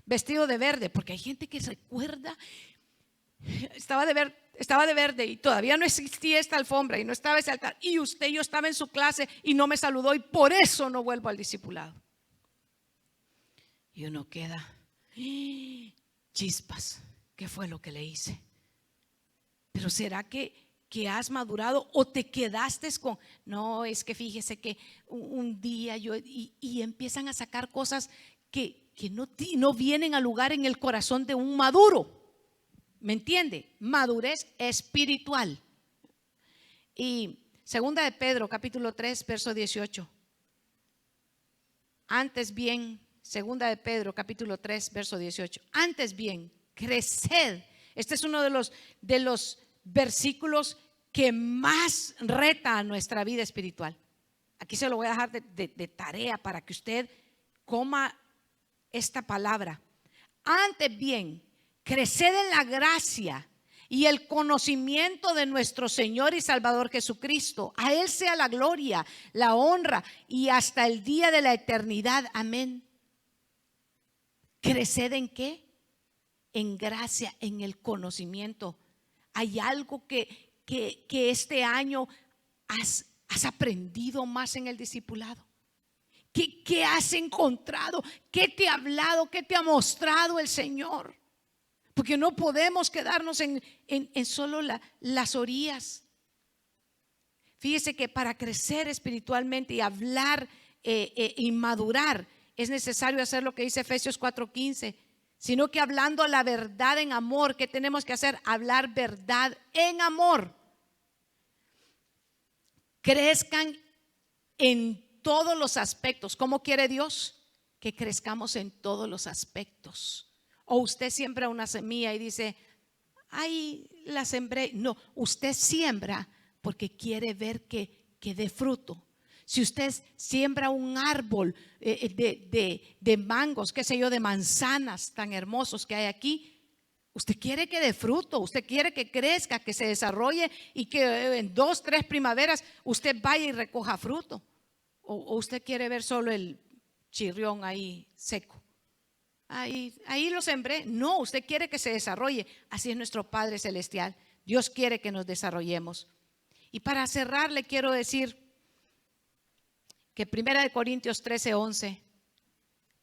vestido de verde, porque hay gente que se recuerda, estaba de verde y todavía no existía esta alfombra y no estaba ese altar, y yo estaba en su clase y no me saludó, y por eso no vuelvo al discipulado. Y uno queda: chispas, ¿qué fue lo que le hice? Pero ¿será que has madurado o te quedaste con? No, es que fíjese que un día y empiezan a sacar cosas que no vienen a lugar en el corazón de un maduro. ¿Me entiende? Madurez espiritual. Y segunda de Pedro, capítulo 3, verso 18. Antes bien, segunda de Pedro, capítulo 3, verso 18. Antes bien, creced. Este es uno de los versículos que más reta a nuestra vida espiritual. Aquí se lo voy a dejar de tarea para que usted coma esta palabra. Antes bien, creced en la gracia y el conocimiento de nuestro Señor y Salvador Jesucristo. A Él sea la gloria, la honra y hasta el día de la eternidad. Amén. ¿Creced en qué? En gracia, en el conocimiento. ¿Hay algo que este año has aprendido más en el discipulado? ¿Qué has encontrado? ¿Qué te ha hablado? ¿Qué te ha mostrado el Señor? Porque no podemos quedarnos en solo las orillas. Fíjese que para crecer espiritualmente y hablar y madurar, es necesario hacer lo que dice Efesios 4:15. Sino que hablando la verdad en amor, ¿qué tenemos que hacer? Hablar verdad en amor. Crezcan en todos los aspectos. ¿Cómo quiere Dios? Que crezcamos en todos los aspectos. O usted siembra una semilla y dice: ay, la sembré. No, usted siembra porque quiere ver que dé fruto. Si usted siembra un árbol de mangos, qué sé yo, de manzanas tan hermosos que hay aquí, usted quiere que dé fruto, usted quiere que crezca, que se desarrolle y que en 2, 3 primaveras usted vaya y recoja fruto. O usted quiere ver solo el chirrión ahí seco. Ahí lo sembré. No, usted quiere que se desarrolle. Así es nuestro Padre Celestial. Dios quiere que nos desarrollemos. Y para cerrar le quiero decir que 1 Corintios 13:11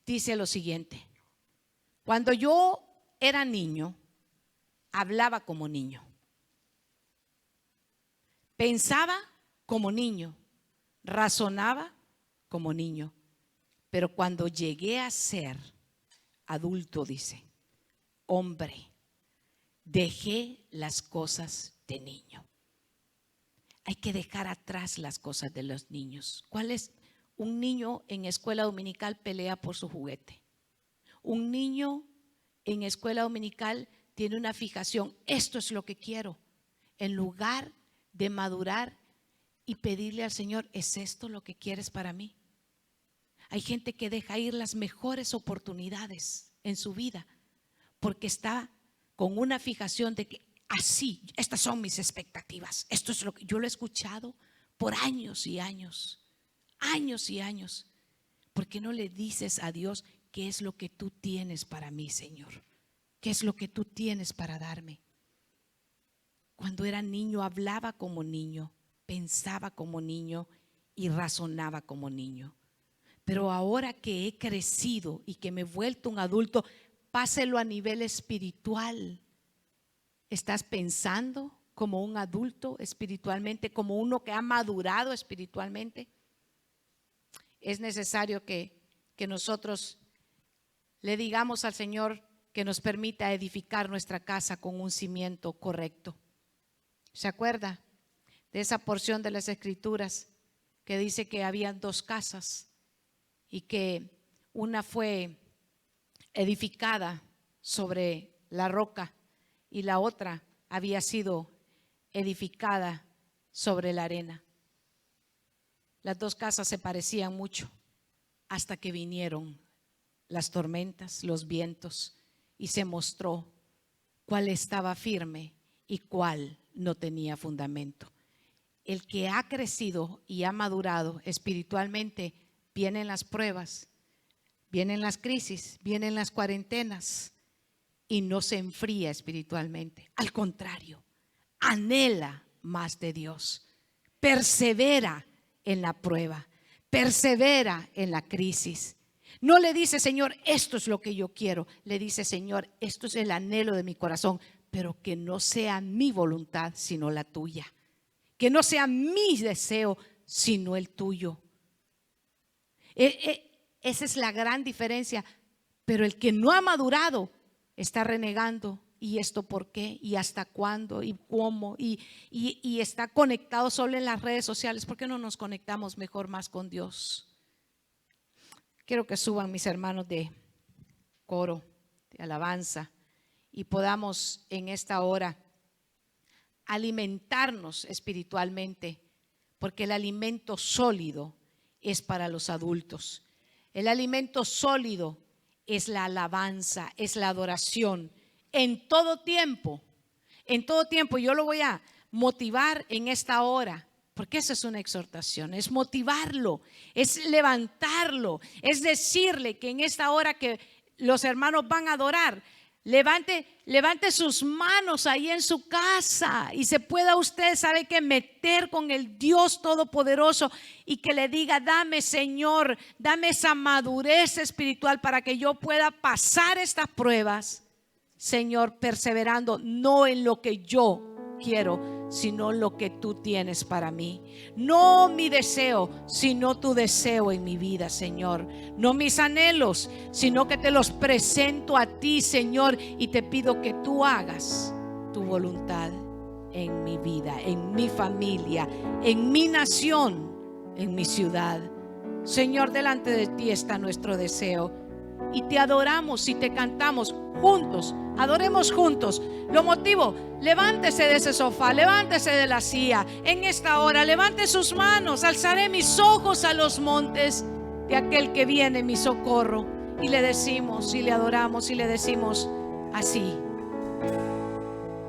dice lo siguiente: Cuando yo era niño, hablaba como niño, pensaba como niño, razonaba como niño. Pero cuando llegué a ser adulto, dice, hombre, dejé las cosas de niño. Hay que dejar atrás las cosas de los niños. ¿Cuál es? Un niño en escuela dominical pelea por su juguete. Un niño en escuela dominical tiene una fijación. Esto es lo que quiero. En lugar de madurar y pedirle al Señor, ¿es esto lo que quieres para mí? Hay gente que deja ir las mejores oportunidades en su vida porque está con una fijación de que así, estas son mis expectativas. Esto es lo que yo lo he escuchado por años y años, años y años. ¿Por qué no le dices a Dios qué es lo que tú tienes para mí, Señor? ¿Qué es lo que tú tienes para darme? Cuando era niño hablaba como niño, pensaba como niño y razonaba como niño. Pero ahora que he crecido y que me he vuelto un adulto, páselo a nivel espiritual. ¿Estás pensando como un adulto espiritualmente, como uno que ha madurado espiritualmente? Es necesario que nosotros le digamos al Señor que nos permita edificar nuestra casa con un cimiento correcto. ¿Se acuerda de esa porción de las Escrituras que dice que habían dos casas y que una fue edificada sobre la roca y la otra había sido edificada sobre la arena? Las dos casas se parecían mucho hasta que vinieron las tormentas, los vientos, y se mostró cuál estaba firme y cuál no tenía fundamento. El que ha crecido y ha madurado espiritualmente, vienen las pruebas, vienen las crisis, vienen las cuarentenas y no se enfría espiritualmente. Al contrario, anhela más de Dios, persevera en la prueba, persevera en la crisis. No le dice, Señor, esto es lo que yo quiero. Le dice, Señor, esto es el anhelo de mi corazón, pero que no sea mi voluntad, sino la tuya. Que no sea mi deseo, sino el tuyo. Esa es la gran diferencia. Pero el que no ha madurado está renegando. ¿Y esto por qué? ¿Y hasta cuándo? ¿Y cómo? Y está conectado solo en las redes sociales. ¿Por qué no nos conectamos mejor más con Dios? Quiero que suban mis hermanos de coro, de alabanza, y podamos en esta hora alimentarnos espiritualmente, porque el alimento sólido es para los adultos. El alimento sólido es la alabanza, es la adoración. En todo tiempo, yo lo voy a motivar en esta hora, porque esa es una exhortación, es motivarlo, es levantarlo, es decirle que en esta hora que los hermanos van a adorar, levante sus manos ahí en su casa y se pueda usted, sabe que, meter con el Dios Todopoderoso y que le diga, dame, Señor, dame esa madurez espiritual para que yo pueda pasar estas pruebas, Señor, perseverando no en lo que yo quiero, sino lo que tú tienes para mí. No mi deseo, sino tu deseo en mi vida, Señor. No mis anhelos, sino que te los presento a ti, Señor, y te pido que tú hagas tu voluntad en mi vida, en mi familia, en mi nación, en mi ciudad. Señor, delante de ti está nuestro deseo y te adoramos y te cantamos juntos. Adoremos juntos. Lo motivo, levántese de ese sofá, levántese de la silla. En esta hora, levante sus manos. Alzaré mis ojos a los montes de aquel que viene mi socorro. Y le decimos, y le adoramos, y le decimos así: